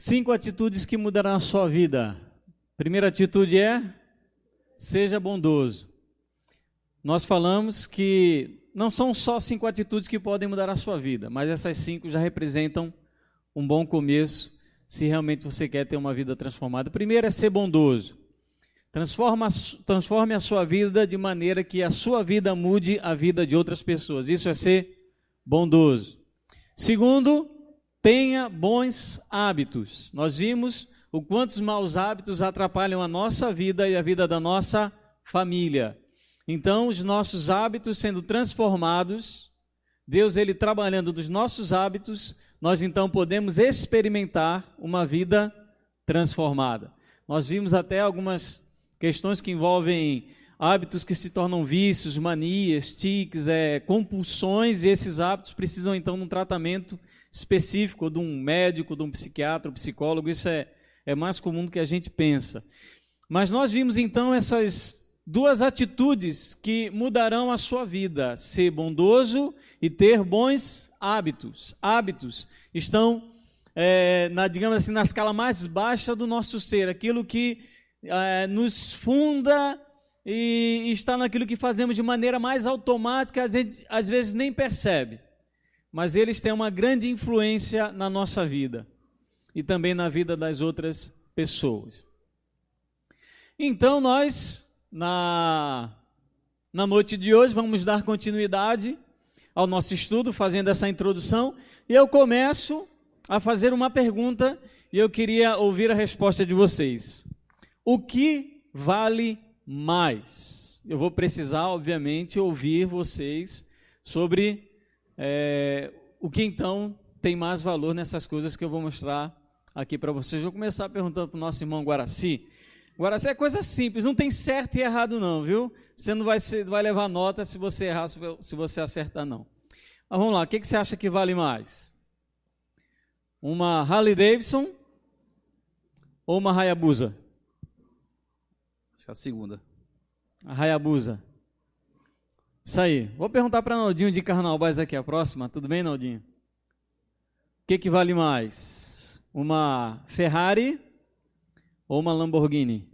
5 atitudes que mudarão a sua vida. Primeira atitude é: seja bondoso. Nós falamos que não são só 5 atitudes que podem mudar a sua vida, mas essas 5 já representam um bom começo, se realmente você quer ter uma vida transformada. Primeiro é ser bondoso. Transforme a sua vida de maneira que a sua vida mude a vida de outras pessoas. Isso é ser bondoso. Segundo, tenha bons hábitos. Nós vimos o quanto os maus hábitos atrapalham a nossa vida e a vida da nossa família. Então, os nossos hábitos sendo transformados, Deus ele trabalhando nos nossos hábitos, nós então podemos experimentar uma vida transformada. Nós vimos até algumas questões que envolvem hábitos que se tornam vícios, manias, tiques, compulsões, e esses hábitos precisam então de um tratamento específico, de um médico, de um psiquiatra, um psicólogo. Isso é mais comum do que a gente pensa. Mas nós vimos então essas 2 atitudes que mudarão a sua vida: ser bondoso e ter bons hábitos. Hábitos estão, digamos assim, na escala mais baixa do nosso ser, aquilo que nos funda e está naquilo que fazemos de maneira mais automática, a gente às vezes nem percebe, mas eles têm uma grande influência na nossa vida e também na vida das outras pessoas. Então nós, na noite de hoje, vamos dar continuidade ao nosso estudo, fazendo essa introdução, e eu começo a fazer uma pergunta e eu queria ouvir a resposta de vocês. O que vale mais? Eu vou precisar, obviamente, ouvir vocês sobre o que então tem mais valor nessas coisas que eu vou mostrar aqui para vocês. Vou começar perguntando para o nosso irmão Guaraci. Guaraci é coisa simples, não tem certo e errado não, viu? Você não vai levar nota se você errar, se você acertar não. Mas vamos lá, o que você acha que vale mais? Uma Harley Davidson ou uma Hayabusa? Acho que é a segunda. A Hayabusa. Isso aí. Vou perguntar para Naldinho de Carnaubás aqui a próxima. Tudo bem, Naldinho? O que vale mais? Uma Ferrari ou uma Lamborghini?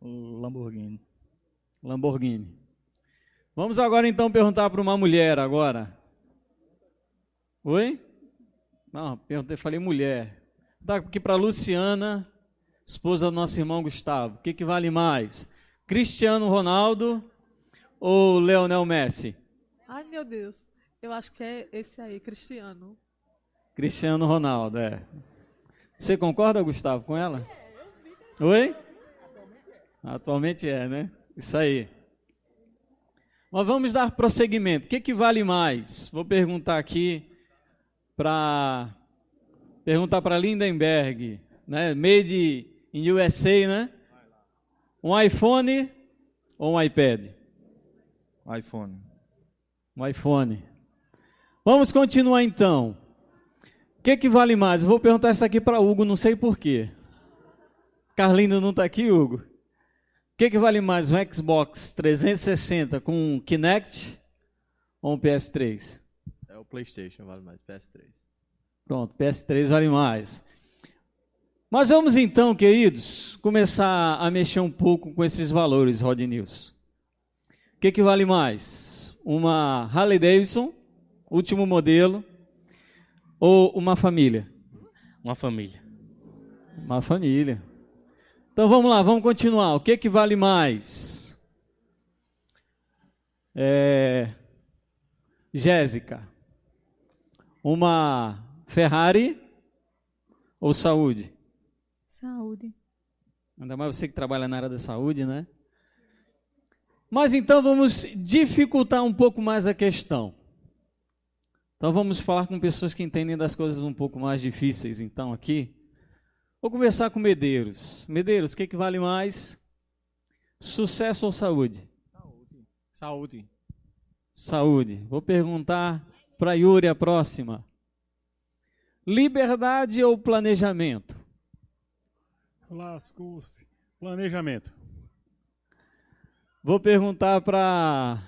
Lamborghini. Lamborghini. Vamos agora então perguntar para uma mulher agora. Oi? Não, falei mulher. Dá aqui para a Luciana, esposa do nosso irmão Gustavo. O que vale mais? Cristiano Ronaldo ou Lionel Messi? Ai, meu Deus. Eu acho que é esse aí, Cristiano. Cristiano Ronaldo, Você concorda, Gustavo, com ela? Oi? Atualmente né? Isso aí. Mas vamos dar prosseguimento. O que vale mais? Vou perguntar aqui para Lindenberg, né? Made in USA, né? Um iPhone ou um iPad? iPhone. Um iPhone. Vamos continuar então. O que vale mais? Eu vou perguntar isso aqui para Hugo, não sei porquê. Carlindo não está aqui, Hugo? O que vale mais? Um Xbox 360 com um Kinect ou um PS3? É o PlayStation, vale mais, PS3. Pronto, PS3 vale mais. Mas vamos então, queridos, começar a mexer um pouco com esses valores, Rod News. O que vale mais? Uma Harley Davidson, último modelo, ou uma família? Uma família. Uma família. Então vamos lá, vamos continuar. O que vale mais? Jéssica, uma Ferrari ou saúde? Saúde. Ainda mais você que trabalha na área da saúde, né? Mas então vamos dificultar um pouco mais a questão. Então vamos falar com pessoas que entendem das coisas um pouco mais difíceis, então, aqui. Vou conversar com Medeiros. Medeiros, o que vale mais? Sucesso ou saúde? Saúde. Saúde. Vou perguntar para Yuri a próxima. Liberdade ou planejamento? Lascou-se. Planejamento. Vou perguntar para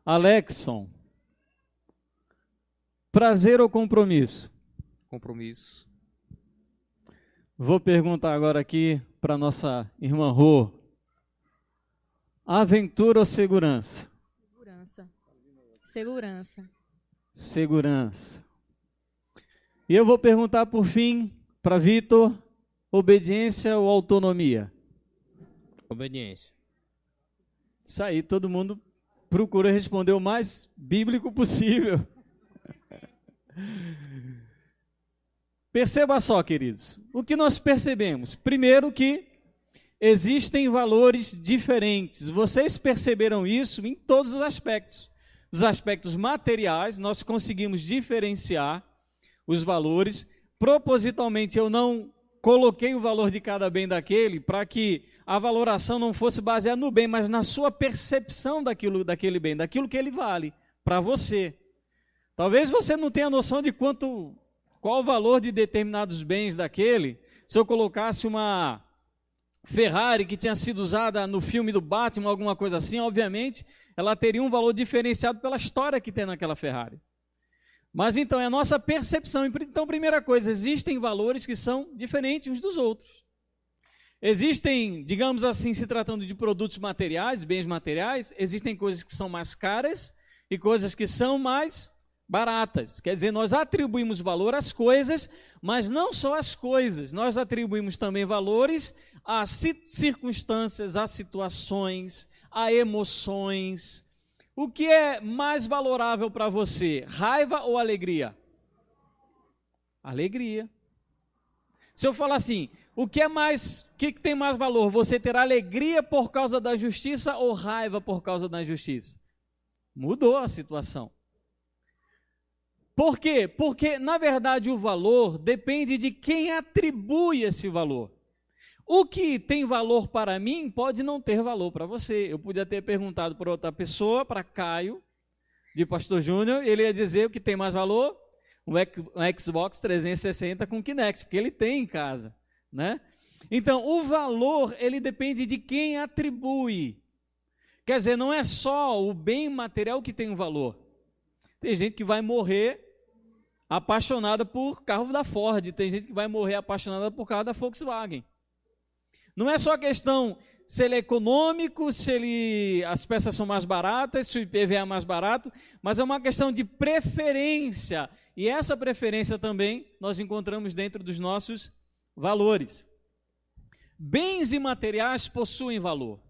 Alexson. Prazer ou compromisso? Compromisso. Vou perguntar agora aqui para nossa irmã Rô. Aventura ou segurança? Segurança. Segurança. Segurança. E eu vou perguntar por fim para Vitor, obediência ou autonomia? Obediência. Isso aí, todo mundo procura responder o mais bíblico possível. Perceba só, queridos, o que nós percebemos? Primeiro que existem valores diferentes. Vocês perceberam isso em todos os aspectos. Os aspectos materiais, nós conseguimos diferenciar os valores. Propositalmente, eu não coloquei o valor de cada bem daquele para que a valoração não fosse baseada no bem, mas na sua percepção daquele bem, daquilo que ele vale para você. Talvez você não tenha noção de qual o valor de determinados bens daquele. Se eu colocasse uma Ferrari que tinha sido usada no filme do Batman, alguma coisa assim, obviamente, ela teria um valor diferenciado pela história que tem naquela Ferrari. Mas então, é a nossa percepção. Então, primeira coisa, existem valores que são diferentes uns dos outros. Existem, digamos assim, se tratando de produtos materiais, bens materiais, existem coisas que são mais caras e coisas que são mais baratas. Quer dizer, nós atribuímos valor às coisas, mas não só às coisas. Nós atribuímos também valores a circunstâncias, a situações, a emoções. O que é mais valorável para você? Raiva ou alegria? Alegria. Se eu falar assim, o que tem mais valor? Você ter alegria por causa da justiça ou raiva por causa da injustiça? Mudou a situação. Por quê? Porque, na verdade, o valor depende de quem atribui esse valor. O que tem valor para mim pode não ter valor para você. Eu podia ter perguntado para outra pessoa, para Caio, de Pastor Júnior, ele ia dizer o que tem mais valor, um Xbox 360 com Kinect, porque ele tem em casa, né? Então, o valor, ele depende de quem atribui. Quer dizer, não é só o bem material que tem um valor. Tem gente que vai morrer apaixonada por carro da Ford, tem gente que vai morrer apaixonada por carro da Volkswagen. Não é só questão se ele é econômico, se as peças são mais baratas, se o IPVA é mais barato, mas é uma questão de preferência. E essa preferência também nós encontramos dentro dos nossos valores. Bens imateriais possuem valor.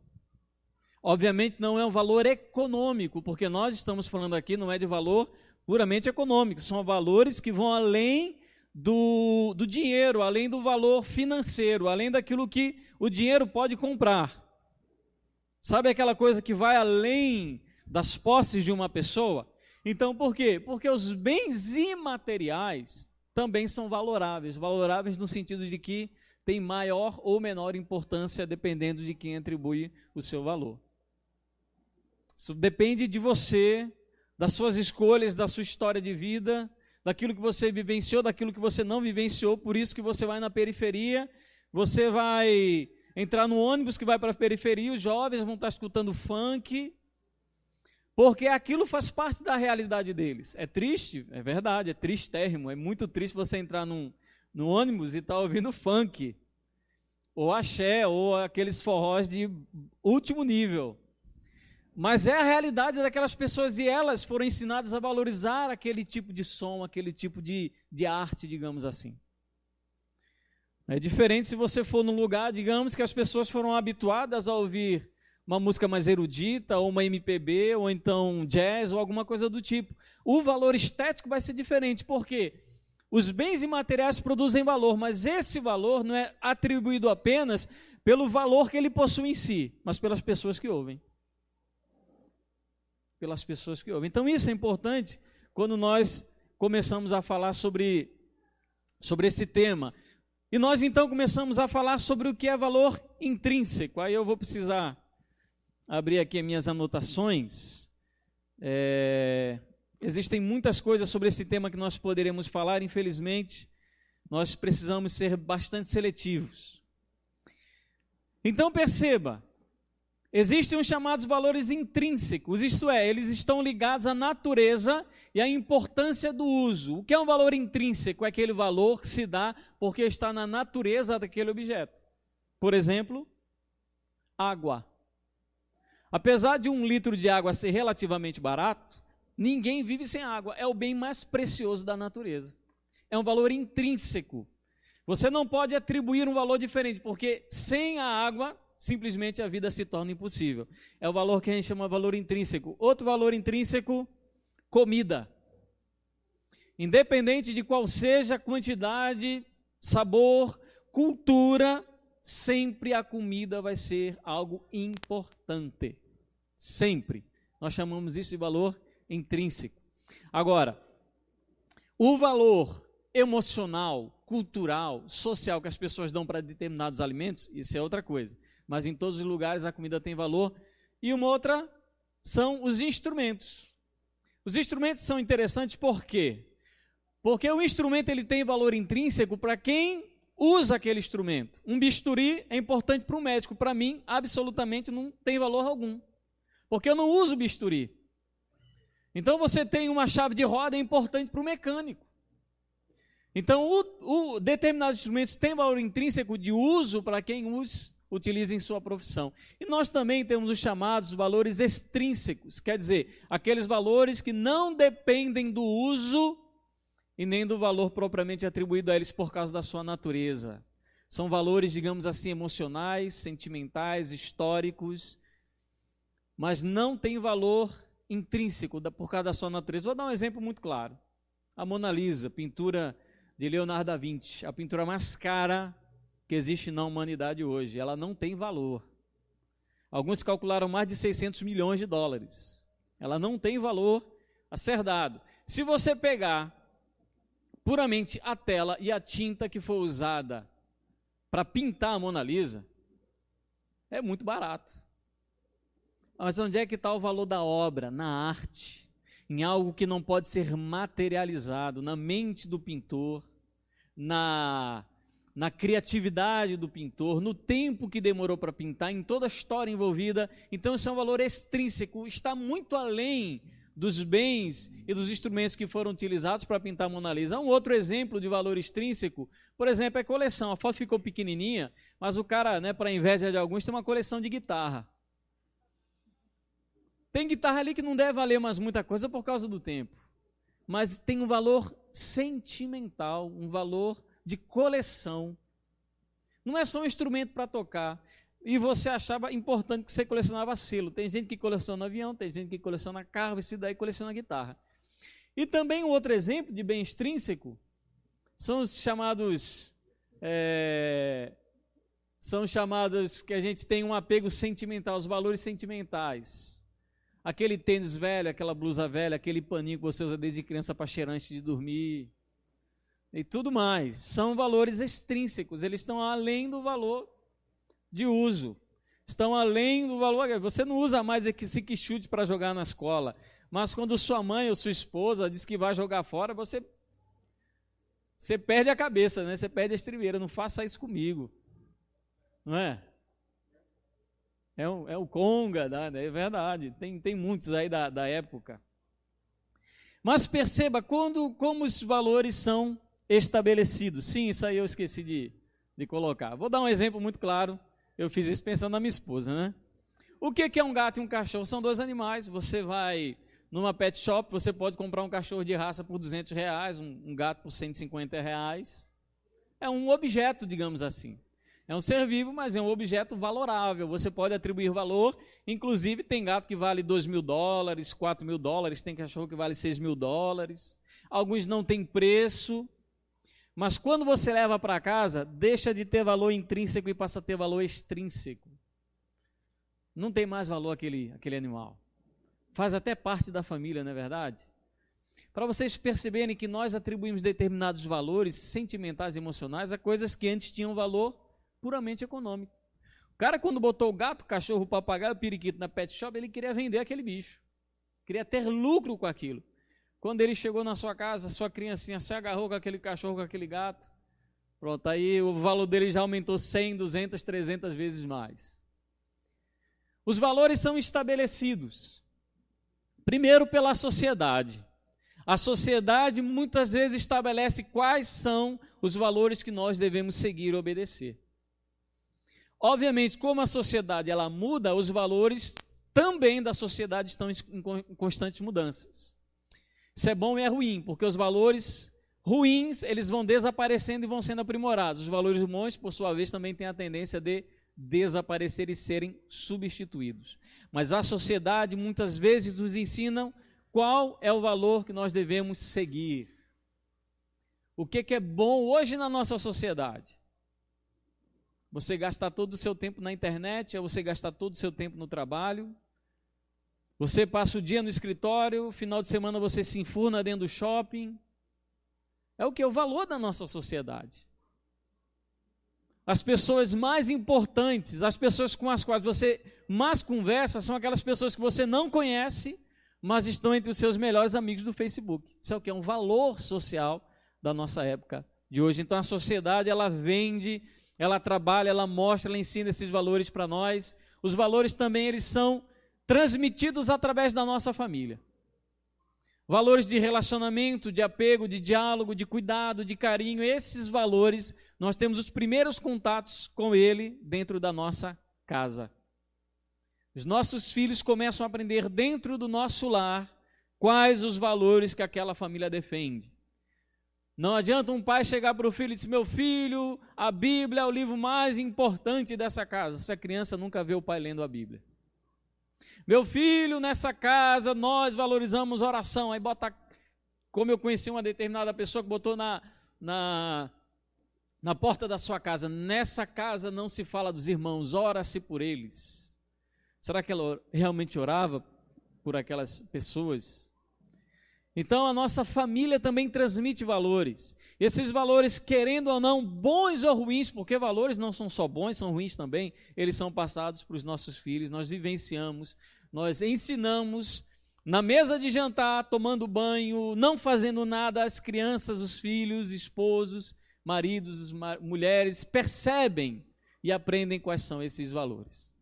Obviamente não é um valor econômico, porque nós estamos falando aqui, não é de valor puramente econômico, são valores que vão além do dinheiro, além do valor financeiro, além daquilo que o dinheiro pode comprar. Sabe aquela coisa que vai além das posses de uma pessoa? Então, por quê? Porque os bens imateriais também são valoráveis no sentido de que tem maior ou menor importância dependendo de quem atribui o seu valor. Isso depende de você, das suas escolhas, da sua história de vida, daquilo que você vivenciou, daquilo que você não vivenciou, por isso que você vai na periferia, você vai entrar no ônibus que vai para a periferia, os jovens vão estar escutando funk, porque aquilo faz parte da realidade deles. É triste? É verdade, é tristérrimo, é muito triste você entrar no ônibus e estar ouvindo funk, ou axé, ou aqueles forrós de último nível. Mas é a realidade daquelas pessoas e elas foram ensinadas a valorizar aquele tipo de som, aquele tipo de arte, digamos assim. É diferente se você for num lugar, digamos, que as pessoas foram habituadas a ouvir uma música mais erudita, ou uma MPB, ou então jazz, ou alguma coisa do tipo. O valor estético vai ser diferente, porque os bens imateriais produzem valor, mas esse valor não é atribuído apenas pelo valor que ele possui em si, mas pelas pessoas que ouvem. Pelas pessoas que ouvem. Então isso é importante quando nós começamos a falar sobre esse tema. E nós então começamos a falar sobre o que é valor intrínseco. Aí eu vou precisar abrir aqui as minhas anotações. Existem muitas coisas sobre esse tema que nós poderemos falar, infelizmente, nós precisamos ser bastante seletivos. Então perceba, existem os chamados valores intrínsecos, isto é, eles estão ligados à natureza e a importância do uso. O que é um valor intrínseco? É aquele valor que se dá porque está na natureza daquele objeto. Por exemplo, água. Apesar de 1 litro de água ser relativamente barato, ninguém vive sem água. É o bem mais precioso da natureza. É um valor intrínseco. Você não pode atribuir um valor diferente, porque sem a água, simplesmente a vida se torna impossível. É o valor que a gente chama de valor intrínseco. Outro valor intrínseco, comida. Independente de qual seja a quantidade, sabor, cultura, sempre a comida vai ser algo importante. Sempre. Nós chamamos isso de valor intrínseco. Agora, o valor emocional, cultural, social que as pessoas dão para determinados alimentos, isso é outra coisa. Mas em todos os lugares a comida tem valor. E uma outra são os instrumentos. Os instrumentos são interessantes por quê? Porque o instrumento ele tem valor intrínseco para quem usa aquele instrumento. Um bisturi é importante para o médico. Para mim, absolutamente não tem valor algum. Porque eu não uso bisturi. Então você tem uma chave de roda, é importante para o mecânico. Então, determinados instrumentos têm valor intrínseco de uso para quem os utiliza em sua profissão. E nós também temos os chamados valores extrínsecos, quer dizer, aqueles valores que não dependem do uso e nem do valor propriamente atribuído a eles por causa da sua natureza. São valores, digamos assim, emocionais, sentimentais, históricos, mas não tem valor intrínseco por causa da sua natureza. Vou dar um exemplo muito claro. A Mona Lisa, pintura de Leonardo da Vinci, a pintura mais cara que existe na humanidade hoje. Ela não tem valor. Alguns calcularam mais de 600 milhões de dólares. Ela não tem valor a ser dado. Se você pegar puramente a tela e a tinta que foi usada para pintar a Mona Lisa, é muito barato. Mas onde é que está o valor da obra? Na arte. Em algo que não pode ser materializado, na mente do pintor, na criatividade do pintor, no tempo que demorou para pintar, em toda a história envolvida. Então, isso é um valor extrínseco, está muito além dos bens e dos instrumentos que foram utilizados para pintar a Mona Lisa. Um outro exemplo de valor extrínseco, por exemplo, é a coleção. A foto ficou pequenininha, mas o cara, para inveja de alguns, tem uma coleção de guitarra. Tem guitarra ali que não deve valer mais muita coisa por causa do tempo, mas tem um valor sentimental, um valor de coleção. Não é só um instrumento para tocar. E você achava importante que você colecionava selo. Tem gente que coleciona avião, tem gente que coleciona carro, esse daí coleciona guitarra. E também um outro exemplo de bem extrínseco são os chamados que a gente tem um apego sentimental, os valores sentimentais. Aquele tênis velho, aquela blusa velha, aquele paninho que você usa desde criança para cheirar antes de dormir e tudo mais. São valores extrínsecos, eles estão além do valor de uso. Estão além do valor. Você não usa mais esse quichute para jogar na escola, mas quando sua mãe ou sua esposa diz que vai jogar fora, você perde a cabeça, né? Você perde a estribeira. Não faça isso comigo, não é? É o Conga, é verdade, tem muitos aí da época. Mas perceba como os valores são estabelecidos. Sim, isso aí eu esqueci de colocar. Vou dar um exemplo muito claro, eu fiz isso pensando na minha esposa, né? O que é um gato e um cachorro? São dois animais. Você vai numa pet shop, você pode comprar um cachorro de raça por R$200, um gato por R$150. É um objeto, digamos assim. É um ser vivo, mas é um objeto valorável. Você pode atribuir valor. Inclusive, tem gato que vale $2.000, $4.000. Tem cachorro que vale $6.000. Alguns não têm preço. Mas quando você leva para casa, deixa de ter valor intrínseco e passa a ter valor extrínseco. Não tem mais valor aquele animal. Faz até parte da família, não é verdade? Para vocês perceberem que nós atribuímos determinados valores sentimentais e emocionais a coisas que antes tinham valor puramente econômico. O cara, quando botou o gato, o cachorro, o papagaio, o periquito na pet shop, ele queria vender aquele bicho. Queria ter lucro com aquilo. Quando ele chegou na sua casa, sua criancinha se agarrou com aquele cachorro, com aquele gato, pronto, aí o valor dele já aumentou 100, 200, 300 vezes mais. Os valores são estabelecidos, primeiro pela sociedade. A sociedade muitas vezes estabelece quais são os valores que nós devemos seguir e obedecer. Obviamente, como a sociedade ela muda, os valores também da sociedade estão em constantes mudanças. Isso é bom e é ruim, porque os valores ruins, eles vão desaparecendo e vão sendo aprimorados. Os valores bons, por sua vez, também têm a tendência de desaparecer e serem substituídos. Mas a sociedade muitas vezes nos ensina qual é o valor que nós devemos seguir. O que é bom hoje na nossa sociedade? Você gastar todo o seu tempo na internet, é você gastar todo o seu tempo no trabalho, você passa o dia no escritório, final de semana você se enfurna dentro do shopping. É o que? O valor da nossa sociedade. As pessoas mais importantes, as pessoas com as quais você mais conversa, são aquelas pessoas que você não conhece, mas estão entre os seus melhores amigos do Facebook. Isso é o que? É um valor social da nossa época de hoje. Então a sociedade, ela vende, ela trabalha, ela mostra, ela ensina esses valores para nós. Os valores também, eles são transmitidos através da nossa família. Valores de relacionamento, de apego, de diálogo, de cuidado, de carinho, esses valores, nós temos os primeiros contatos com ele dentro da nossa casa. Os nossos filhos começam a aprender dentro do nosso lar quais os valores que aquela família defende. Não adianta um pai chegar para o filho e dizer: meu filho, a Bíblia é o livro mais importante dessa casa. Essa criança nunca vê o pai lendo a Bíblia. Meu filho, nessa casa nós valorizamos oração. Aí bota, como eu conheci uma determinada pessoa que botou na porta da sua casa: nessa casa não se fala dos irmãos, ora-se por eles. Será que ela realmente orava por aquelas pessoas? Então a nossa família também transmite valores. Esses valores, querendo ou não, bons ou ruins, porque valores não são só bons, são ruins também, eles são passados para os nossos filhos, nós vivenciamos, nós ensinamos, na mesa de jantar, tomando banho, não fazendo nada, as crianças, os filhos, esposos, maridos, mulheres, percebem e aprendem quais são esses valores.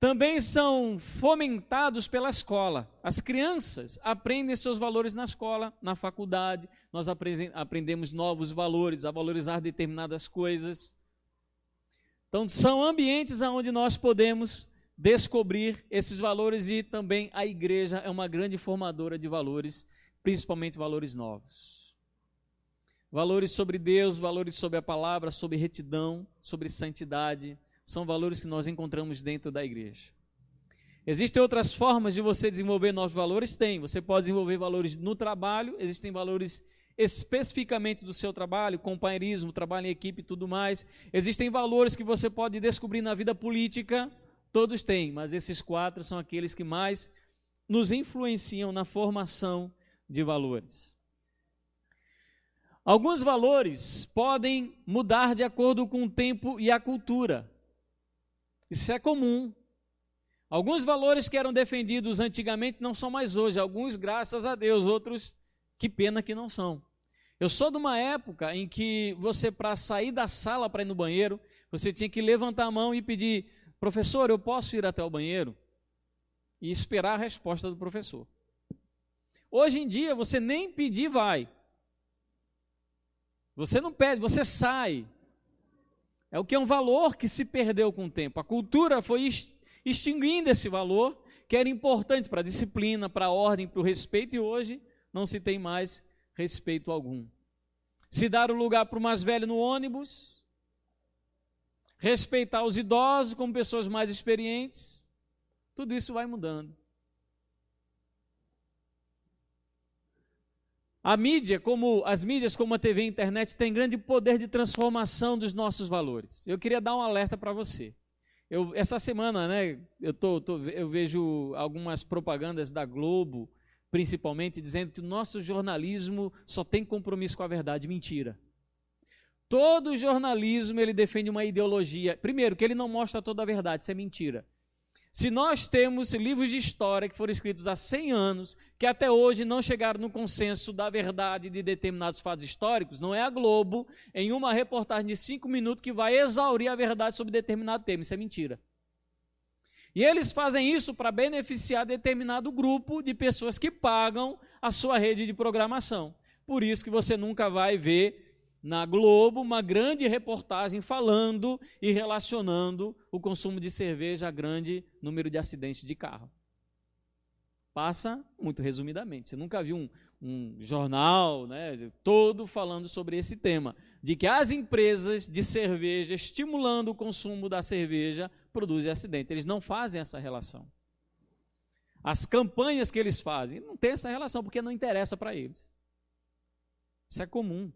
Também são fomentados pela escola. As crianças aprendem seus valores na escola, na faculdade. Nós aprendemos novos valores, a valorizar determinadas coisas. Então, são ambientes onde nós podemos descobrir esses valores, e também a igreja é uma grande formadora de valores, principalmente valores novos. Valores sobre Deus, valores sobre a palavra, sobre retidão, sobre santidade. São valores que nós encontramos dentro da igreja. Existem outras formas de você desenvolver novos valores? Tem. Você pode desenvolver valores no trabalho, existem valores especificamente do seu trabalho, companheirismo, trabalho em equipe e tudo mais. Existem valores que você pode descobrir na vida política, todos têm, mas esses 4 são aqueles que mais nos influenciam na formação de valores. Alguns valores podem mudar de acordo com o tempo e a cultura. Isso é comum. Alguns valores que eram defendidos antigamente não são mais hoje. Alguns, graças a Deus, outros, que pena que não são. Eu sou de uma época em que você, para sair da sala para ir no banheiro, você tinha que levantar a mão e pedir: professor, eu posso ir até o banheiro? E esperar a resposta do professor. Hoje em dia, você nem pedir vai. Você não pede, você sai. É o que é um valor que se perdeu com o tempo. A cultura foi extinguindo esse valor, que era importante para a disciplina, para a ordem, para o respeito, e hoje não se tem mais respeito algum. Se dar o lugar para o mais velho no ônibus, respeitar os idosos como pessoas mais experientes, tudo isso vai mudando. As mídias como a TV e a internet têm grande poder de transformação dos nossos valores. Eu queria dar um alerta para você. Essa semana, eu vejo algumas propagandas da Globo, principalmente, dizendo que o nosso jornalismo só tem compromisso com a verdade. Mentira. Todo jornalismo, ele defende uma ideologia. Primeiro, que ele não mostra toda a verdade, isso é mentira. Se nós temos livros de história que foram escritos há 100 anos, que até hoje não chegaram no consenso da verdade de determinados fatos históricos, não é a Globo, em uma reportagem de 5 minutos, que vai exaurir a verdade sobre determinado tema. Isso é mentira. E eles fazem isso para beneficiar determinado grupo de pessoas que pagam a sua rede de programação. Por isso que você nunca vai ver na Globo uma grande reportagem falando e relacionando o consumo de cerveja a grande número de acidentes de carro. Passa muito resumidamente. Você nunca viu um jornal, né, todo falando sobre esse tema, de que as empresas de cerveja, estimulando o consumo da cerveja, produzem acidente. Eles não fazem essa relação. As campanhas que eles fazem, não tem essa relação, porque não interessa para eles. Isso é comum.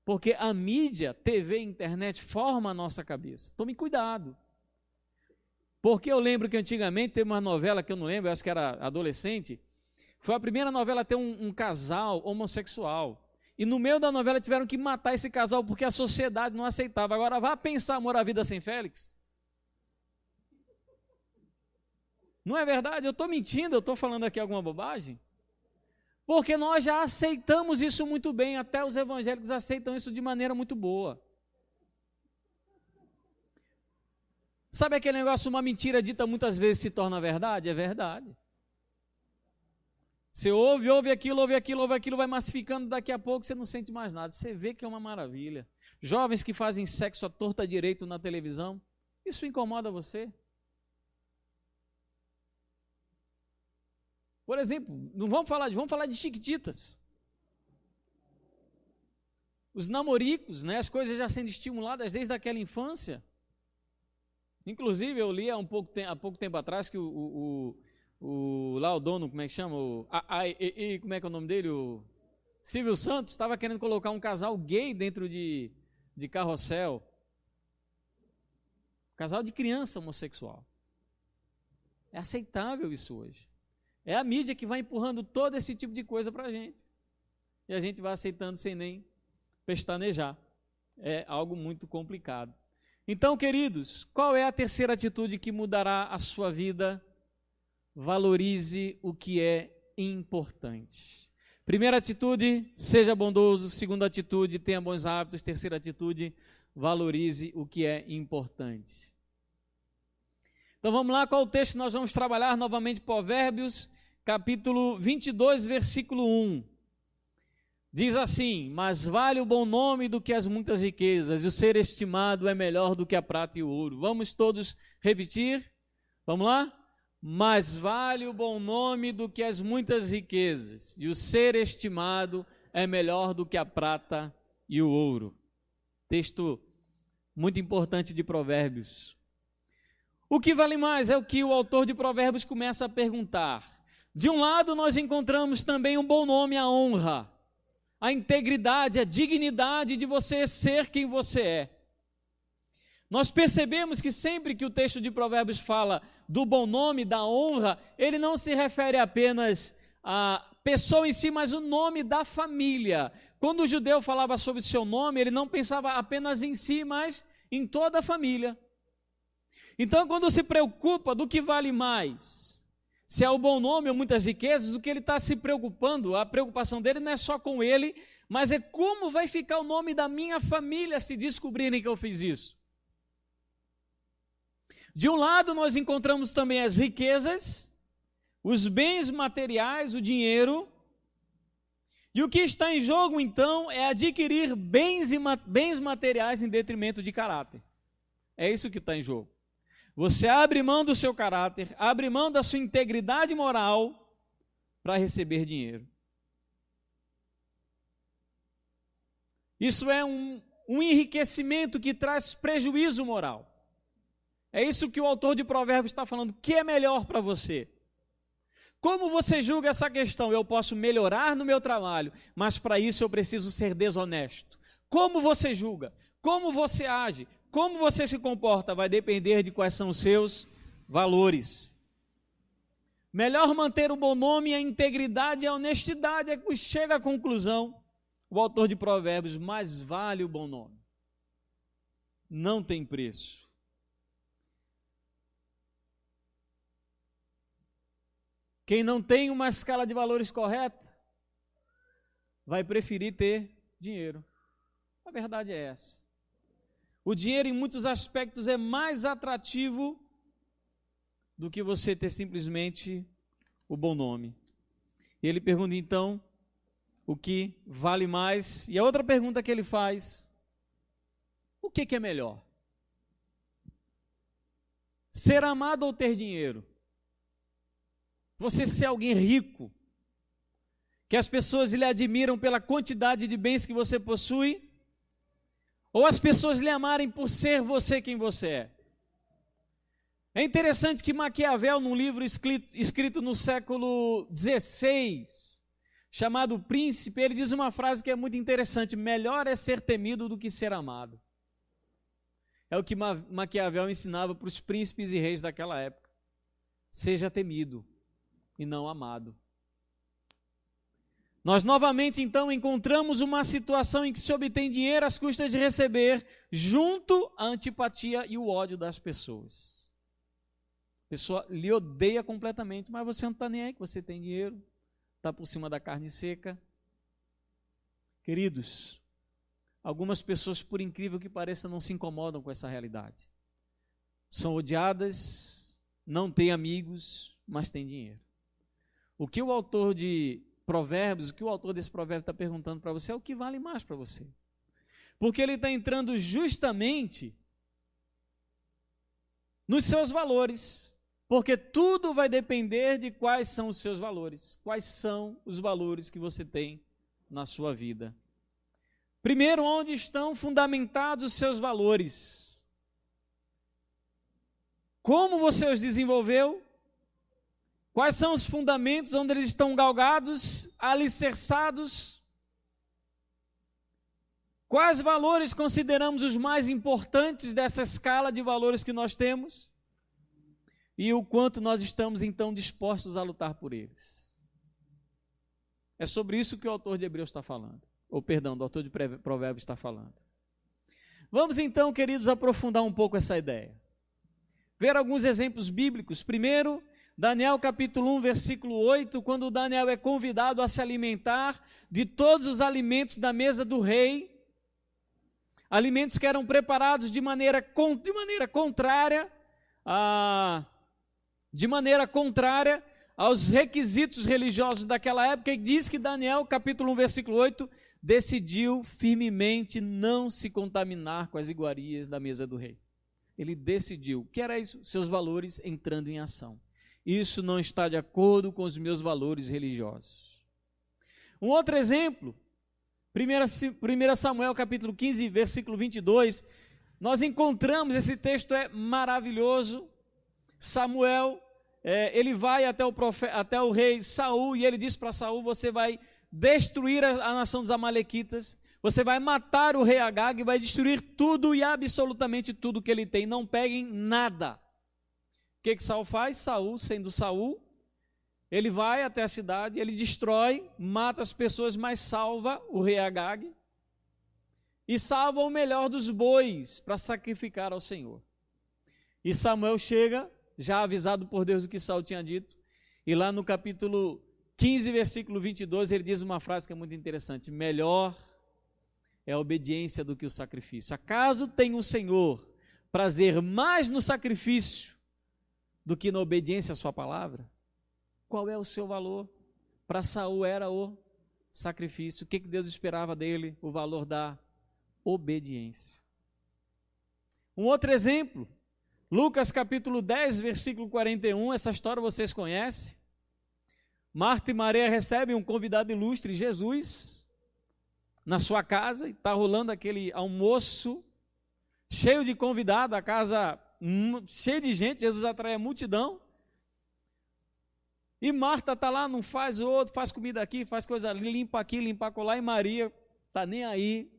Porque a mídia, TV e internet, forma a nossa cabeça. Tome cuidado. Porque eu lembro que antigamente teve uma novela que eu não lembro, eu acho que era adolescente, foi a primeira novela a ter um casal homossexual. E no meio da novela tiveram que matar esse casal porque a sociedade não aceitava. Agora vá pensar Amor à Vida Sem Félix. Não é verdade? Eu estou mentindo, eu estou falando aqui alguma bobagem? Porque nós já aceitamos isso muito bem, até os evangélicos aceitam isso de maneira muito boa. Sabe aquele negócio, uma mentira dita muitas vezes se torna verdade? É verdade. Você ouve aquilo, vai massificando, daqui a pouco você não sente mais nada. Você vê que é uma maravilha. Jovens que fazem sexo à torta direito na televisão, isso incomoda você? Por exemplo, vamos falar de Chiquititas. Os namoricos, né, as coisas já sendo estimuladas desde aquela infância. Inclusive, eu li há pouco tempo atrás que lá o dono, como é que chama? Como é que é o nome dele? O Silvio Santos estava querendo colocar um casal gay dentro de Carrossel. Casal de criança homossexual. É aceitável isso hoje. É a mídia que vai empurrando todo esse tipo de coisa para a gente. E a gente vai aceitando sem nem pestanejar. É algo muito complicado. Então, queridos, qual é a terceira atitude que mudará a sua vida? Valorize o que é importante. Primeira atitude, seja bondoso. Segunda atitude, tenha bons hábitos. Terceira atitude, valorize o que é importante. Então vamos lá, qual o texto que nós vamos trabalhar? Novamente, Provérbios, capítulo 22, versículo 1. Diz assim: mas vale o bom nome do que as muitas riquezas, e o ser estimado é melhor do que a prata e o ouro. Vamos todos repetir? Vamos lá? Mas vale o bom nome do que as muitas riquezas, e o ser estimado é melhor do que a prata e o ouro. Texto muito importante de Provérbios. O que vale mais é o que o autor de Provérbios começa a perguntar. De um lado, nós encontramos também um bom nome, a honra, a integridade, a dignidade de você ser quem você é. Nós percebemos que sempre que o texto de Provérbios fala do bom nome, da honra, ele não se refere apenas à pessoa em si, mas o nome da família. Quando o judeu falava sobre o seu nome, ele não pensava apenas em si, mas em toda a família. Então, quando se preocupa do que vale mais, se é o bom nome ou muitas riquezas, o que ele está se preocupando, a preocupação dele não é só com ele, mas é como vai ficar o nome da minha família se descobrirem que eu fiz isso. De um lado, nós encontramos também as riquezas, os bens materiais, o dinheiro, e o que está em jogo, então, é adquirir bens materiais em detrimento de caráter. É isso que está em jogo. Você abre mão do seu caráter, abre mão da sua integridade moral para receber dinheiro. Isso é um enriquecimento que traz prejuízo moral. É isso que o autor de Provérbios está falando. O que é melhor para você? Como você julga essa questão? Eu posso melhorar no meu trabalho, mas para isso eu preciso ser desonesto. Como você julga? Como você age? Como você se comporta? Vai depender de quais são os seus valores. Melhor manter o bom nome, a integridade e a honestidade. É que chega à conclusão o autor de Provérbios: mais vale o bom nome. Não tem preço. Quem não tem uma escala de valores correta, vai preferir ter dinheiro. A verdade é essa. O dinheiro, em muitos aspectos, é mais atrativo do que você ter simplesmente o bom nome. E ele pergunta então o que vale mais. E a outra pergunta que ele faz: o que é melhor? Ser amado ou ter dinheiro? Você ser alguém rico, que as pessoas lhe admiram pela quantidade de bens que você possui, ou as pessoas lhe amarem por ser você quem você é? É interessante que Maquiavel, num livro escrito no século XVI, chamado O Príncipe, ele diz uma frase que é muito interessante: melhor é ser temido do que ser amado. É o que Maquiavel ensinava para os príncipes e reis daquela época. Seja temido e não amado. Nós novamente então encontramos uma situação em que se obtém dinheiro às custas de receber, junto à antipatia e o ódio das pessoas. A pessoa lhe odeia completamente, mas você não está nem aí que você tem dinheiro, está por cima da carne seca. Queridos, algumas pessoas, por incrível que pareça, não se incomodam com essa realidade. São odiadas, não têm amigos, mas têm dinheiro. O que o autor de Provérbios, o que o autor desse provérbio está perguntando para você é o que vale mais para você. Porque ele está entrando justamente nos seus valores. Porque tudo vai depender de quais são os seus valores. Quais são os valores que você tem na sua vida. Primeiro, onde estão fundamentados os seus valores? Como você os desenvolveu? Quais são os fundamentos onde eles estão galgados, alicerçados? Quais valores consideramos os mais importantes dessa escala de valores que nós temos? E o quanto nós estamos então dispostos a lutar por eles? É sobre isso que o autor de Hebreus está falando. Ou perdão, o autor de Provérbios está falando. Vamos então, queridos, aprofundar um pouco essa ideia. Ver alguns exemplos bíblicos. Primeiro, Daniel capítulo 1, versículo 8, quando Daniel é convidado a se alimentar de todos os alimentos da mesa do rei, alimentos que eram preparados de maneira contrária aos requisitos religiosos daquela época, e diz que Daniel, capítulo 1, versículo 8, decidiu firmemente não se contaminar com as iguarias da mesa do rei. Ele decidiu. O que era isso? Seus valores entrando em ação. Isso não está de acordo com os meus valores religiosos. Um outro exemplo, 1 Samuel capítulo 15, versículo 22, nós encontramos, esse texto é maravilhoso. Samuel, ele vai até o rei Saul, e ele diz para Saul: você vai destruir a nação dos amalequitas, você vai matar o rei Agag, vai destruir tudo e absolutamente tudo que ele tem, não peguem nada. O que Saul faz? Saul, sendo Saul, ele vai até a cidade, ele destrói, mata as pessoas, mas salva o rei Agag e salva o melhor dos bois para sacrificar ao Senhor. E Samuel chega, já avisado por Deus do que Saul tinha dito, e lá no capítulo 15, versículo 22, ele diz uma frase que é muito interessante: melhor é a obediência do que o sacrifício. Acaso tem o Senhor prazer mais no sacrifício do que na obediência à sua palavra? Qual é o seu valor? Para Saul era o sacrifício. O que Deus esperava dele? O valor da obediência. Um outro exemplo, Lucas capítulo 10, versículo 41, essa história vocês conhecem. Marta e Maria recebem um convidado ilustre, Jesus, na sua casa, e está rolando aquele almoço cheio de convidados, a casa cheia de gente, Jesus atrai a multidão. E Marta está lá, não faz o outro, faz comida aqui, faz coisa ali, limpa aqui, limpa acolá, e Maria está nem aí,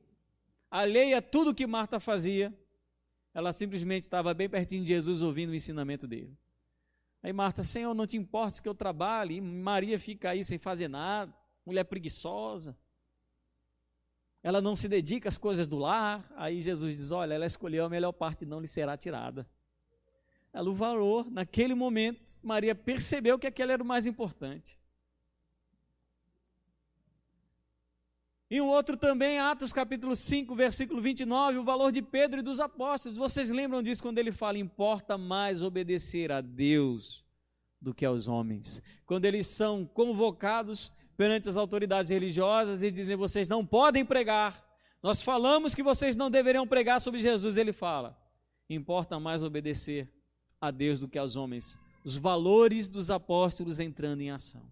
alheia a tudo que Marta fazia. Ela simplesmente estava bem pertinho de Jesus, ouvindo o ensinamento dele. Aí Marta: Senhor, não te importa que eu trabalhe? E Maria fica aí sem fazer nada, mulher preguiçosa. Ela não se dedica às coisas do lar. Aí Jesus diz: olha, ela escolheu a melhor parte, não lhe será tirada. Ela o valor, naquele momento, Maria percebeu que aquele era o mais importante. E um outro também, Atos capítulo 5, versículo 29, o valor de Pedro e dos apóstolos. Vocês lembram disso quando ele fala, importa mais obedecer a Deus do que aos homens. Quando eles são convocados perante as autoridades religiosas e dizem, vocês não podem pregar. Nós falamos que vocês não deveriam pregar sobre Jesus. Ele fala, importa mais obedecer a Deus do que aos homens. Os valores dos apóstolos entrando em ação.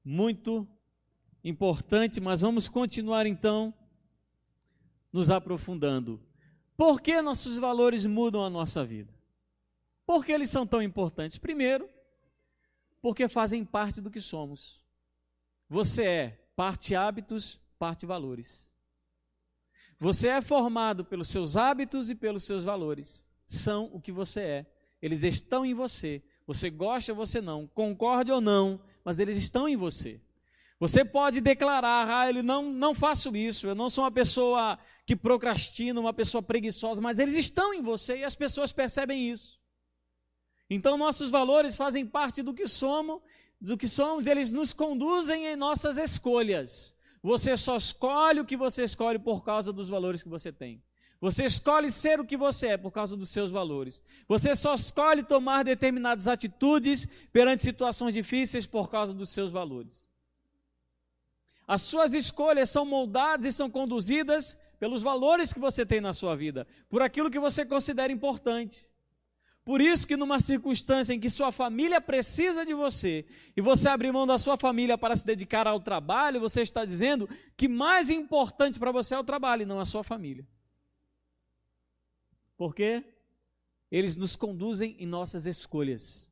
Muito importante, mas vamos continuar então nos aprofundando. Por que nossos valores mudam a nossa vida? Por que eles são tão importantes? Primeiro, porque fazem parte do que somos. Você é parte hábitos, parte valores. Você é formado pelos seus hábitos e pelos seus valores. São o que você é. Eles estão em você. Você gosta ou você não, concorde ou não, mas eles estão em você. Você pode declarar, eu não faço isso, eu não sou uma pessoa que procrastina, uma pessoa preguiçosa, mas eles estão em você e as pessoas percebem isso. Então nossos valores fazem parte do que somos, eles nos conduzem em nossas escolhas. Você só escolhe o que você escolhe por causa dos valores que você tem. Você escolhe ser o que você é por causa dos seus valores. Você só escolhe tomar determinadas atitudes perante situações difíceis por causa dos seus valores. As suas escolhas são moldadas e são conduzidas pelos valores que você tem na sua vida, por aquilo que você considera importante. Por isso que numa circunstância em que sua família precisa de você, e você abrir mão da sua família para se dedicar ao trabalho, você está dizendo que mais importante para você é o trabalho e não a sua família. Porque eles nos conduzem em nossas escolhas.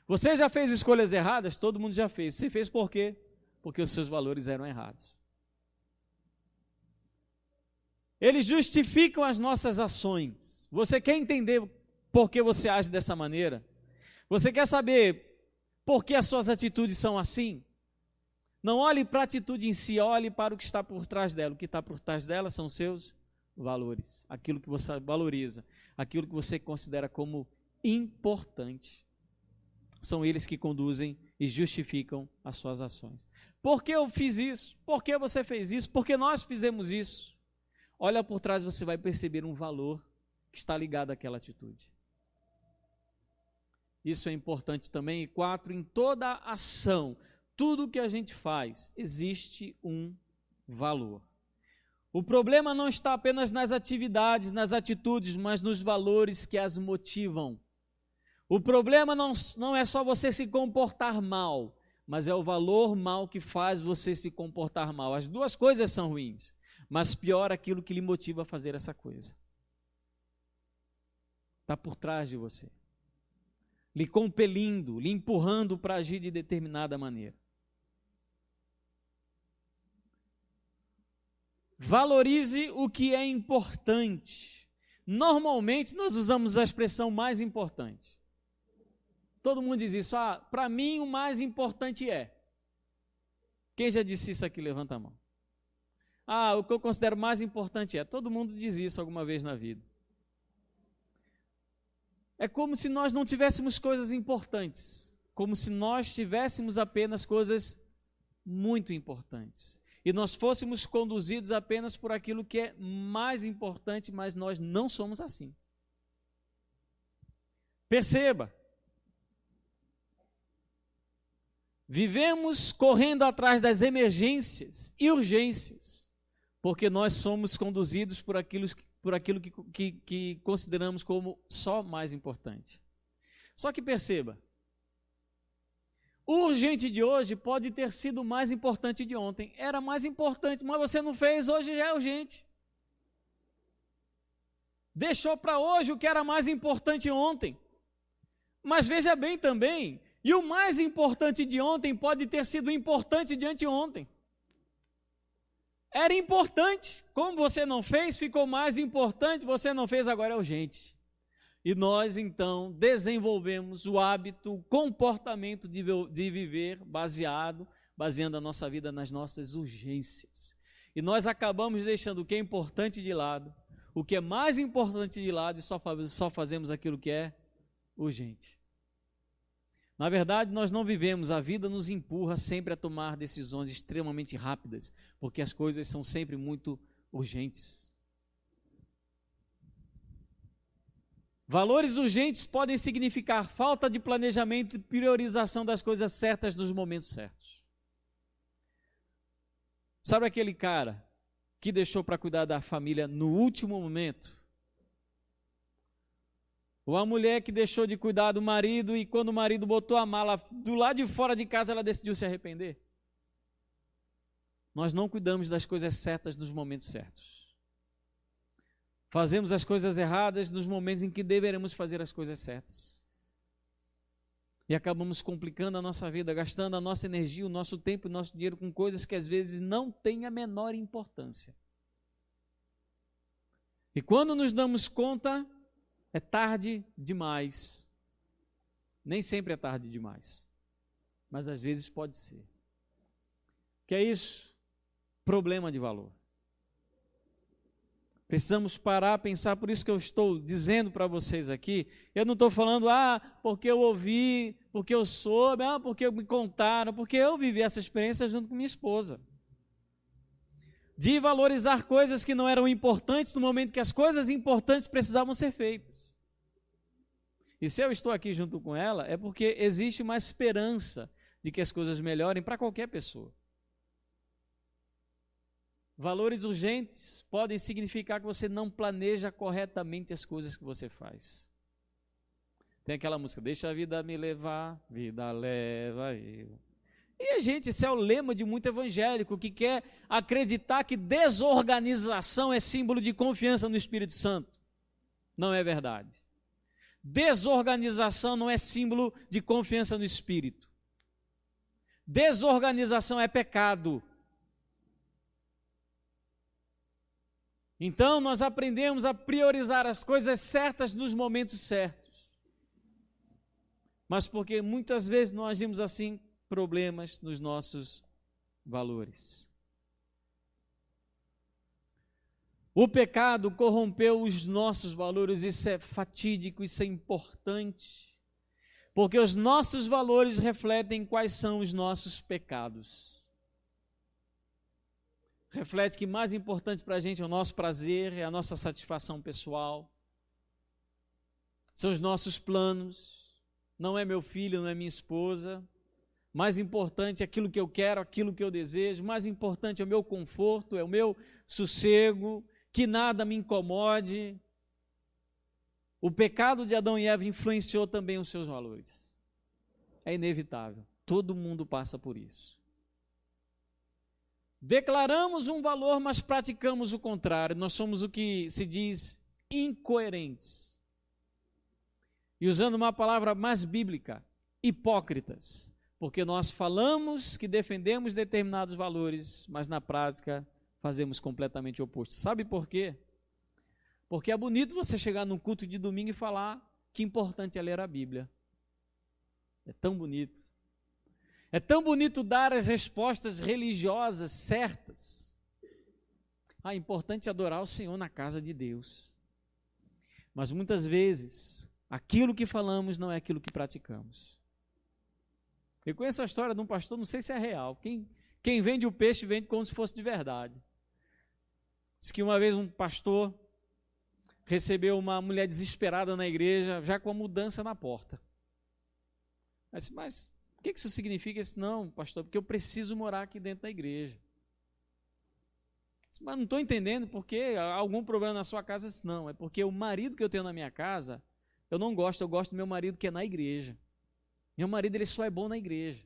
Você já fez escolhas erradas? Todo mundo já fez. Você fez por quê? Porque os seus valores eram errados. Eles justificam as nossas ações. Você quer entender por que você age dessa maneira? Você quer saber por que as suas atitudes são assim? Não olhe para a atitude em si, olhe para o que está por trás dela. O que está por trás dela são seus valores, aquilo que você valoriza, aquilo que você considera como importante. São eles que conduzem e justificam as suas ações. Por que eu fiz isso? Por que você fez isso? Por que nós fizemos isso? Olha por trás, você vai perceber um valor que está ligado àquela atitude. Isso é importante também. E 4, em toda ação, tudo que a gente faz, existe um valor. O problema não está apenas nas atividades, nas atitudes, mas nos valores que as motivam. O problema não é só você se comportar mal, mas é o valor mal que faz você se comportar mal. As duas coisas são ruins, mas pior aquilo que lhe motiva a fazer essa coisa. Está por trás de você, lhe compelindo, lhe empurrando para agir de determinada maneira. Valorize o que é importante. Normalmente nós usamos a expressão mais importante. Todo mundo diz isso, para mim o mais importante é. Quem já disse isso aqui, levanta a mão. O que eu considero mais importante é. Todo mundo diz isso alguma vez na vida. É como se nós não tivéssemos coisas importantes, como se nós tivéssemos apenas coisas muito importantes. E nós fôssemos conduzidos apenas por aquilo que é mais importante, mas nós não somos assim. Perceba. Vivemos correndo atrás das emergências e urgências, porque nós somos conduzidos por aquilo que consideramos como só mais importante. Só que perceba, o urgente de hoje pode ter sido mais importante de ontem. Era mais importante, mas você não fez, hoje já é urgente. Deixou para hoje o que era mais importante ontem. Mas veja bem também, e o mais importante de ontem pode ter sido importante de anteontem. Era importante, como você não fez, ficou mais importante, você não fez, agora é urgente. E nós, então, desenvolvemos o hábito, o comportamento de viver baseando a nossa vida nas nossas urgências. E nós acabamos deixando o que é importante de lado, o que é mais importante de lado, e só fazemos aquilo que é urgente. Na verdade, nós não vivemos, a vida nos empurra sempre a tomar decisões extremamente rápidas, porque as coisas são sempre muito urgentes. Valores urgentes podem significar falta de planejamento e priorização das coisas certas nos momentos certos. Sabe aquele cara que deixou para cuidar da família no último momento? Ou a mulher que deixou de cuidar do marido e quando o marido botou a mala do lado de fora de casa, ela decidiu se arrepender? Nós não cuidamos das coisas certas nos momentos certos. Fazemos as coisas erradas nos momentos em que deveremos fazer as coisas certas. E acabamos complicando a nossa vida, gastando a nossa energia, o nosso tempo e o nosso dinheiro com coisas que às vezes não têm a menor importância. E quando nos damos conta, é tarde demais. Nem sempre é tarde demais, mas às vezes pode ser. Que é isso? Problema de valor. Precisamos parar, pensar, por isso que eu estou dizendo para vocês aqui, eu não estou falando, porque eu ouvi, porque eu soube, porque me contaram, porque eu vivi essa experiência junto com minha esposa. De valorizar coisas que não eram importantes no momento que as coisas importantes precisavam ser feitas. E se eu estou aqui junto com ela, é porque existe uma esperança de que as coisas melhorem para qualquer pessoa. Valores urgentes podem significar que você não planeja corretamente as coisas que você faz. Tem aquela música, deixa a vida me levar, vida leva eu. E, gente, esse é o lema de muito evangélico que quer acreditar que desorganização é símbolo de confiança no Espírito Santo. Não é verdade. Desorganização não é símbolo de confiança no Espírito. Desorganização é pecado. Então, nós aprendemos a priorizar as coisas certas nos momentos certos. Mas porque muitas vezes nós agimos assim, problemas nos nossos valores. O pecado corrompeu os nossos valores, isso é fatídico, isso é importante, porque os nossos valores refletem quais são os nossos pecados. Reflete que mais importante para a gente é o nosso prazer, é a nossa satisfação pessoal, são os nossos planos, não é meu filho, não é minha esposa. Mais importante é aquilo que eu quero, aquilo que eu desejo. Mais importante é o meu conforto, é o meu sossego, que nada me incomode. O pecado de Adão e Eva influenciou também os seus valores. É inevitável, todo mundo passa por isso. Declaramos um valor, mas praticamos o contrário. Nós somos o que se diz incoerentes. E usando uma palavra mais bíblica, hipócritas. Porque nós falamos que defendemos determinados valores, mas na prática fazemos completamente o oposto. Sabe por quê? Porque é bonito você chegar num culto de domingo e falar que importante é ler a Bíblia. É tão bonito. É tão bonito dar as respostas religiosas certas. É importante adorar o Senhor na casa de Deus. Mas muitas vezes, aquilo que falamos não é aquilo que praticamos. Eu conheço a história de um pastor, não sei se é real. Quem vende o peixe vende como se fosse de verdade. Diz que uma vez um pastor recebeu uma mulher desesperada na igreja, já com a mudança na porta. Mas o que isso significa? Eu disse, não, pastor, porque eu preciso morar aqui dentro da igreja. Disse, mas não estou entendendo, porque há algum problema na sua casa? Eu disse, não, é porque o marido que eu tenho na minha casa, eu não gosto, eu gosto do meu marido que é na igreja. Meu marido, ele só é bom na igreja.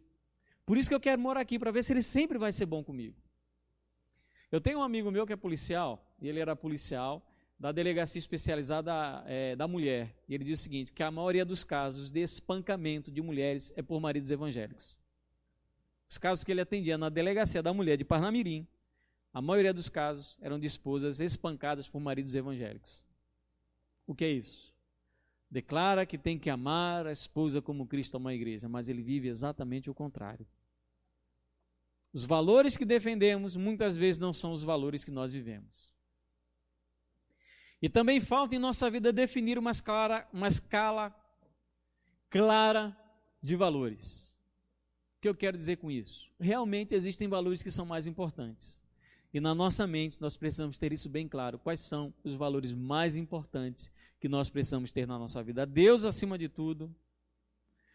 Por isso que eu quero morar aqui, para ver se ele sempre vai ser bom comigo. Eu tenho um amigo meu que é policial, e ele era policial da delegacia especializada da mulher. E ele diz o seguinte, que a maioria dos casos de espancamento de mulheres é por maridos evangélicos. Os casos que ele atendia na delegacia da mulher de Parnamirim, a maioria dos casos eram de esposas espancadas por maridos evangélicos. O que é isso? Declara que tem que amar a esposa como Cristo ama a igreja, mas ele vive exatamente o contrário. Os valores que defendemos muitas vezes não são os valores que nós vivemos. E também falta em nossa vida definir uma escala clara de valores. O que eu quero dizer com isso? Realmente existem valores que são mais importantes. E na nossa mente nós precisamos ter isso bem claro. Quais são os valores mais importantes que nós precisamos ter na nossa vida? Deus acima de tudo,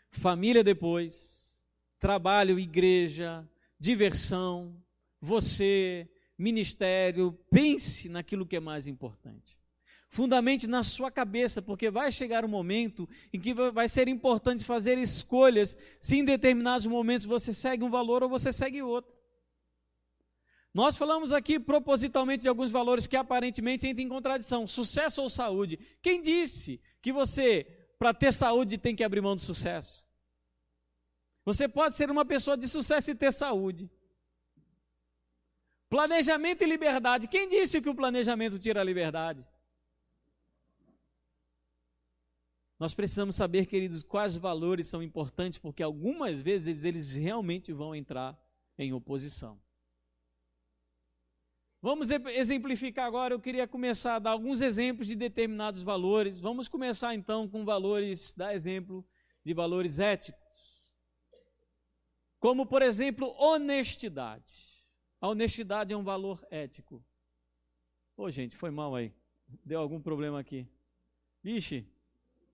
família depois, trabalho, igreja, diversão, você, ministério. Pense naquilo que é mais importante. Fundamente na sua cabeça, porque vai chegar um momento em que vai ser importante fazer escolhas, se em determinados momentos você segue um valor ou você segue outro. Nós falamos aqui propositalmente de alguns valores que aparentemente entram em contradição. Sucesso ou saúde? Quem disse que você, para ter saúde, tem que abrir mão do sucesso? Você pode ser uma pessoa de sucesso e ter saúde. Planejamento e liberdade. Quem disse que o planejamento tira a liberdade? Nós precisamos saber, queridos, quais valores são importantes, porque algumas vezes eles realmente vão entrar em oposição. Vamos exemplificar agora. Eu queria começar a dar alguns exemplos de determinados valores. Vamos começar então com valores, dar exemplo de valores éticos. Como, por exemplo, honestidade. A honestidade é um valor ético. Ô, gente, foi mal aí. Deu algum problema aqui. Vixe.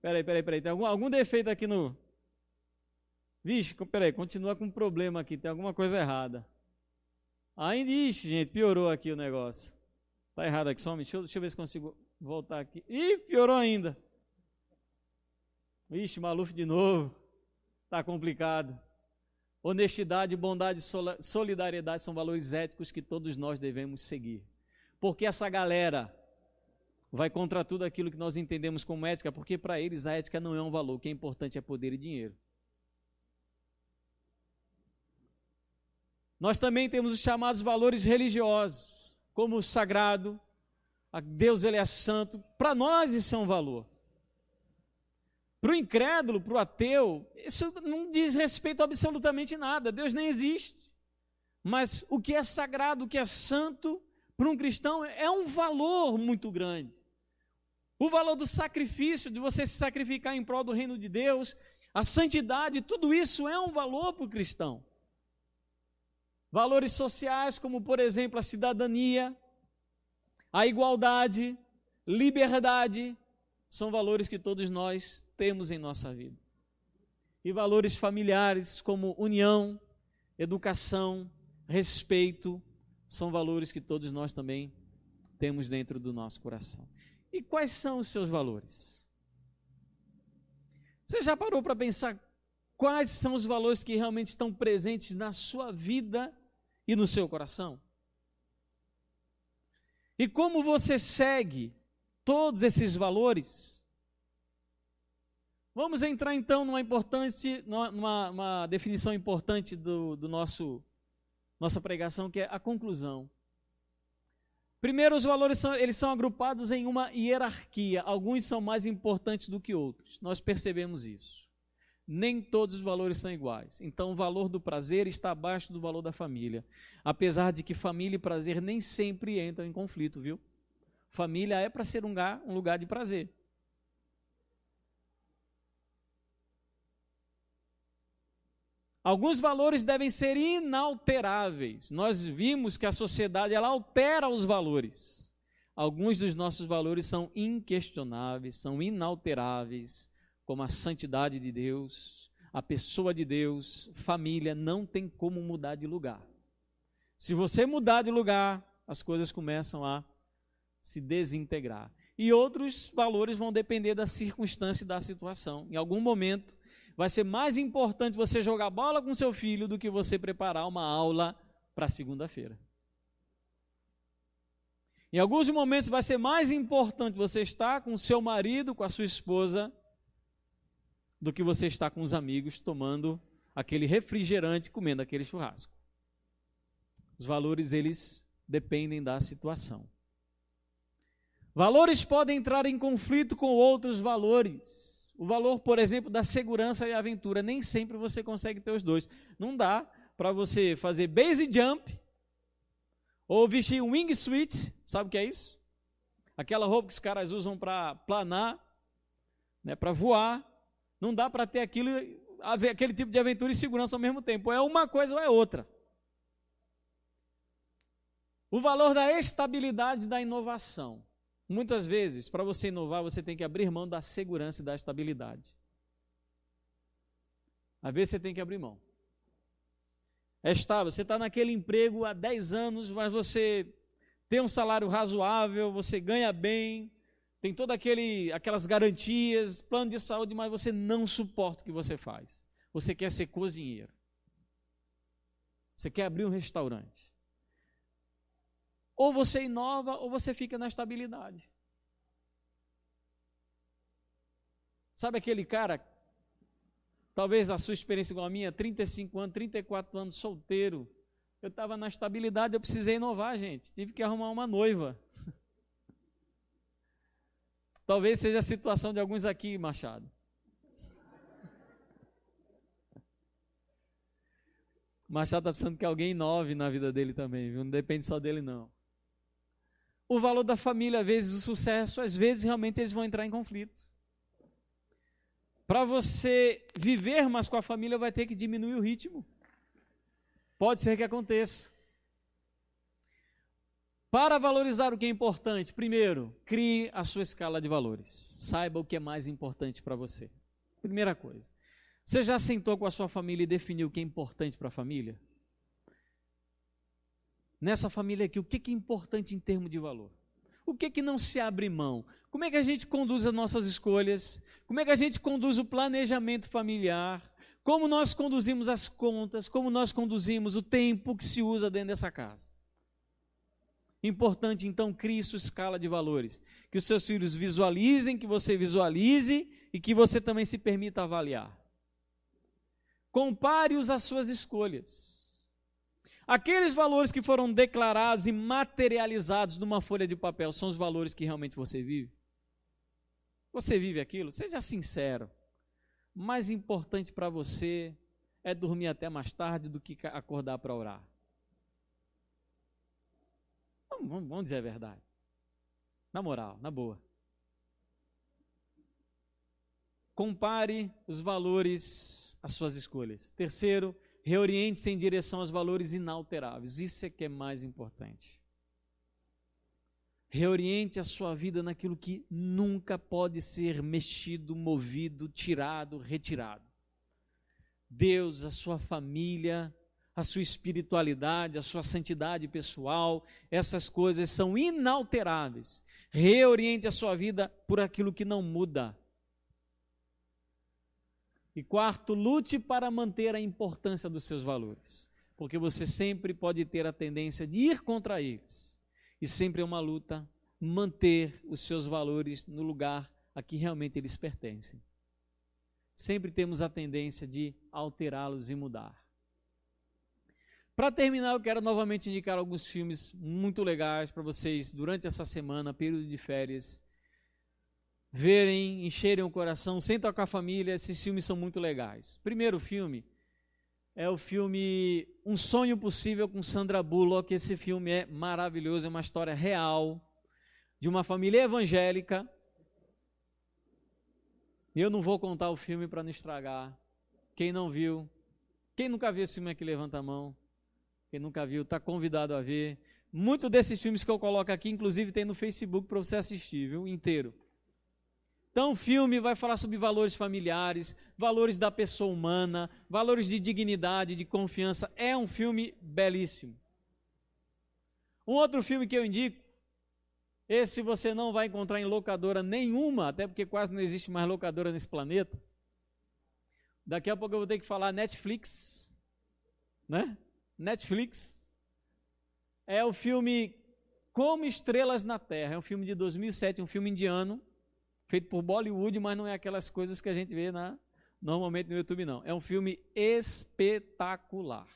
Peraí. Tem algum defeito aqui no... Vixe, peraí, continua com problema aqui. Tem alguma coisa errada. Ainda, ixi, gente, piorou aqui o negócio. Tá errado aqui, some. Deixa eu ver se consigo voltar aqui. Ih, piorou ainda. Ixi, Maluf de novo. Tá complicado. Honestidade, bondade e solidariedade são valores éticos que todos nós devemos seguir. Porque essa galera vai contra tudo aquilo que nós entendemos como ética, porque para eles a ética não é um valor, o que é importante é poder e dinheiro. Nós também temos os chamados valores religiosos, como o sagrado, Deus ele é santo. Para nós isso é um valor. Para o incrédulo, para o ateu, isso não diz respeito a absolutamente nada, Deus nem existe. Mas o que é sagrado, o que é santo, para um cristão é um valor muito grande. O valor do sacrifício, de você se sacrificar em prol do reino de Deus, a santidade, tudo isso é um valor para o cristão. Valores sociais, como por exemplo a cidadania, a igualdade, liberdade, são valores que todos nós temos em nossa vida. E valores familiares, como união, educação, respeito, são valores que todos nós também temos dentro do nosso coração. E quais são os seus valores? Você já parou para pensar quais são os valores que realmente estão presentes na sua vida e no seu coração? E como você segue todos esses valores? Vamos entrar então numa definição importante do nossa pregação, que é a conclusão. Primeiro, os valores eles são agrupados em uma hierarquia. Alguns são mais importantes do que outros. Nós percebemos isso. Nem todos os valores são iguais. Então, o valor do prazer está abaixo do valor da família. Apesar de que família e prazer nem sempre entram em conflito, viu? Família é para ser um lugar de prazer. Alguns valores devem ser inalteráveis. Nós vimos que a sociedade ela altera os valores. Alguns dos nossos valores são inquestionáveis, são inalteráveis, como a santidade de Deus, a pessoa de Deus, família, não tem como mudar de lugar. Se você mudar de lugar, as coisas começam a se desintegrar. E outros valores vão depender da circunstância e da situação. Em algum momento, vai ser mais importante você jogar bola com seu filho do que você preparar uma aula para segunda-feira. Em alguns momentos vai ser mais importante você estar com seu marido, com a sua esposa, do que você estar com os amigos tomando aquele refrigerante, comendo aquele churrasco. Os valores, eles dependem da situação. Valores podem entrar em conflito com outros valores. O valor, por exemplo, da segurança e aventura, nem sempre você consegue ter os dois. Não dá para você fazer base jump ou vestir um wingsuit, sabe o que é isso? Aquela roupa que os caras usam para planar, né, para voar. Não dá para ter aquilo aquele tipo de aventura e segurança ao mesmo tempo. Ou é uma coisa ou é outra. O valor da estabilidade e da inovação. Muitas vezes, para você inovar, você tem que abrir mão da segurança e da estabilidade. Às vezes você tem que abrir mão. É estável, você está naquele emprego há 10 anos, mas você tem um salário razoável, você ganha bem, tem todas aquelas garantias, plano de saúde, mas você não suporta o que você faz. Você quer ser cozinheiro. Você quer abrir um restaurante. Ou você inova, ou você fica na estabilidade. Sabe aquele cara, talvez a sua experiência igual a minha, 35 anos, 34 anos, solteiro. Eu estava na estabilidade, eu precisei inovar, gente. Tive que arrumar uma noiva. Talvez seja a situação de alguns aqui, Machado. Machado está precisando que alguém inove na vida dele também, viu? Não depende só dele, não. O valor da família, às vezes o sucesso, às vezes realmente eles vão entrar em conflito. Para você viver mais com a família, vai ter que diminuir o ritmo. Pode ser que aconteça. Para valorizar o que é importante, primeiro, crie a sua escala de valores. Saiba o que é mais importante para você. Primeira coisa. Você já sentou com a sua família e definiu o que é importante para a família? Nessa família aqui, o que é importante em termos de valor? O que não se abre mão? Como é que a gente conduz as nossas escolhas? Como é que a gente conduz o planejamento familiar? Como nós conduzimos as contas? Como nós conduzimos o tempo que se usa dentro dessa casa? Importante, então, crie sua escala de valores. Que os seus filhos visualizem, que você visualize e que você também se permita avaliar. Compare-os às suas escolhas. Aqueles valores que foram declarados e materializados numa folha de papel são os valores que realmente você vive? Você vive aquilo? Seja sincero. O mais importante para você é dormir até mais tarde do que acordar para orar. Vamos dizer a verdade. Na moral, na boa. Compare os valores às suas escolhas. Terceiro, reoriente-se em direção aos valores inalteráveis. Isso é que é mais importante. Reoriente a sua vida naquilo que nunca pode ser mexido, movido, tirado, retirado. Deus, a sua família, a sua espiritualidade, a sua santidade pessoal, essas coisas são inalteráveis. Reoriente a sua vida por aquilo que não muda. E quarto, lute para manter a importância dos seus valores, porque você sempre pode ter a tendência de ir contra eles. E sempre é uma luta manter os seus valores no lugar a que realmente eles pertencem. Sempre temos a tendência de alterá-los e mudar. Para terminar, eu quero novamente indicar alguns filmes muito legais para vocês durante essa semana, período de férias, verem, encherem o coração, sentam com a família. Esses filmes são muito legais. Primeiro filme é o filme Um Sonho Possível com Sandra Bullock. Esse filme é maravilhoso, é uma história real de uma família evangélica. Eu não vou contar o filme para não estragar. Quem não viu, quem nunca viu esse filme aqui, levanta a mão. Quem nunca viu, está convidado a ver. Muitos desses filmes que eu coloco aqui, inclusive tem no Facebook para você assistir, viu, inteiro. Então o filme vai falar sobre valores familiares, valores da pessoa humana, valores de dignidade, de confiança. É um filme belíssimo. Um outro filme que eu indico, esse você não vai encontrar em locadora nenhuma, até porque quase não existe mais locadora nesse planeta. Daqui a pouco eu vou ter que falar Netflix, né? Netflix. É o filme Como Estrelas na Terra. É um filme de 2007, um filme indiano, feito por Bollywood, mas não é aquelas coisas que a gente vê normalmente no YouTube, não. É um filme espetacular.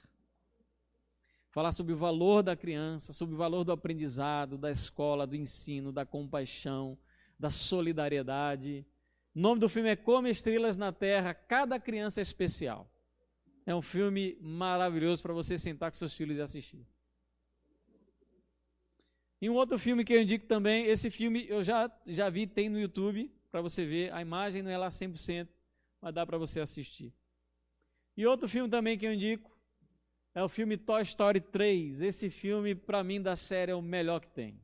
Falar sobre o valor da criança, sobre o valor do aprendizado, da escola, do ensino, da compaixão, da solidariedade. O nome do filme é Como Estrelas na Terra, Cada Criança é Especial. É um filme maravilhoso para você sentar com seus filhos e assistir. E um outro filme que eu indico também, esse filme eu já vi, tem no YouTube, para você ver, a imagem não é lá 100%, mas dá para você assistir. E outro filme também que eu indico é o filme Toy Story 3. Esse filme, para mim, da série é o melhor que tem.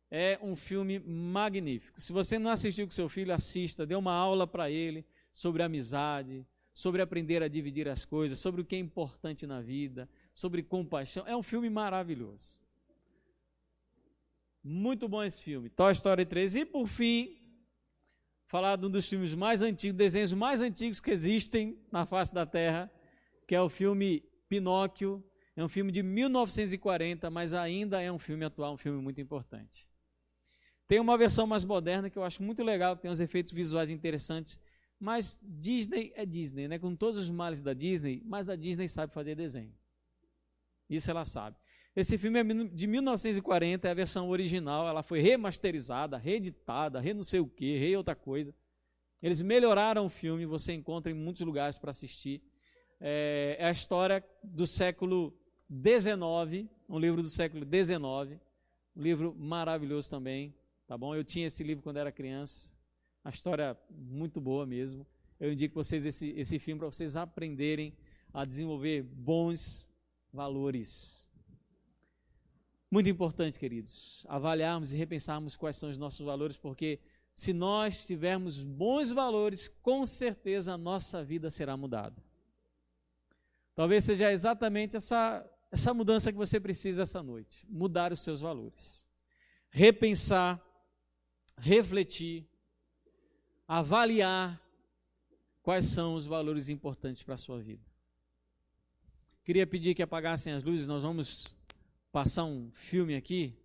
É um filme magnífico. Se você não assistiu com seu filho, assista. Dê uma aula para ele sobre amizade, sobre aprender a dividir as coisas, sobre o que é importante na vida, sobre compaixão. É um filme maravilhoso. Muito bom esse filme, Toy Story 3. E, por fim, falar de um dos filmes mais antigos, desenhos mais antigos que existem na face da Terra, que é o filme Pinóquio. É um filme de 1940, mas ainda é um filme atual, um filme muito importante. Tem uma versão mais moderna que eu acho muito legal, tem uns efeitos visuais interessantes, mas Disney é Disney, né? Com todos os males da Disney, mas a Disney sabe fazer desenho. Isso ela sabe. Esse filme é de 1940, é a versão original, ela foi remasterizada, reeditada, não sei o que, outra coisa. Eles melhoraram o filme, você encontra em muitos lugares para assistir. É a história do século XIX, um livro do século XIX, um livro maravilhoso também, tá bom? Eu tinha esse livro quando era criança, uma história muito boa mesmo. Eu indico vocês esse filme para vocês aprenderem a desenvolver bons valores. Muito importante, queridos, avaliarmos e repensarmos quais são os nossos valores, porque se nós tivermos bons valores, com certeza a nossa vida será mudada. Talvez seja exatamente essa mudança que você precisa essa noite, mudar os seus valores. Repensar, refletir, avaliar quais são os valores importantes para a sua vida. Queria pedir que apagassem as luzes, nós vamos passar um filme aqui.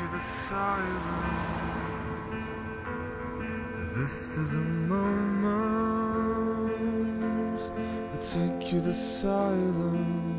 you the silence. This is a moment. I take you the silence.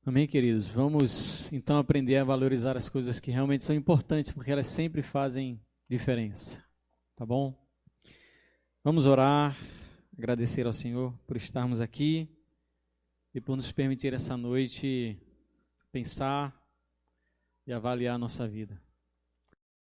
Amém, queridos? Vamos então aprender a valorizar as coisas que realmente são importantes, porque elas sempre fazem diferença, tá bom? Vamos orar, agradecer ao Senhor por estarmos aqui e por nos permitir essa noite pensar e avaliar a nossa vida.